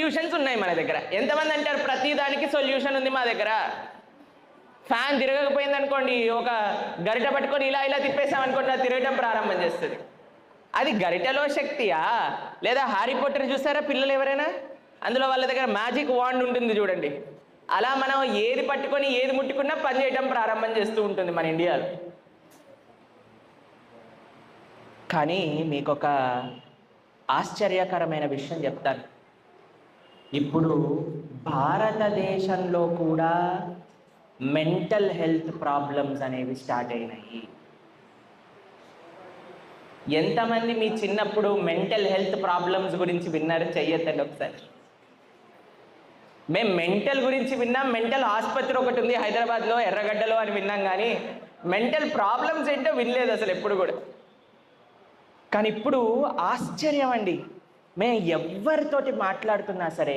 Solutions ఉన్నాయి మన దగ్గర. ఎంతమంది అంటారు ప్రతి దానికి సొల్యూషన్ ఉంది మా దగ్గర? ఫ్యాన్ తిరగకపోయింది అనుకోండి, ఒక గరిట పట్టుకొని ఇలా ఇలా తిప్పేసామనుకోండి, అది తిరగడం ప్రారంభం చేస్తుంది. అది గరిటలో శక్తియా, లేదా హ్యారీ పాటర్ చూసారా పిల్లలు ఎవరైనా? అందులో వాళ్ళ దగ్గర మ్యాజిక్ వాండ్ ఉంటుంది చూడండి. అలా మనం ఏది పట్టుకొని ఏది ముట్టుకున్నా పని చేయడం ప్రారంభం చేస్తూ ఉంటుంది మన ఇండియాలో. కానీ మీకు ఒక ఆశ్చర్యకరమైన విషయం చెప్తాను. ఇప్పుడు భారతదేశంలో కూడా మెంటల్ హెల్త్ ప్రాబ్లమ్స్ అనేవి స్టార్ట్ అయినాయి. ఎంతమంది మీ చిన్నప్పుడు మెంటల్ హెల్త్ ప్రాబ్లమ్స్ గురించి విన్నారు? చెయ్యొద్దండి ఒకసారి. మేము మెంటల్ గురించి విన్నాం, మెంటల్ ఆసుపత్రి ఒకటి ఉంది హైదరాబాద్లో ఎర్రగడ్డలో అని విన్నాం, కానీ మెంటల్ ప్రాబ్లమ్స్ ఏంటో వినలేదు అసలు ఎప్పుడు కూడా. కానీ ఇప్పుడు ఆశ్చర్యం అండి, మేము ఎవరితోటి మాట్లాడుతున్నా సరే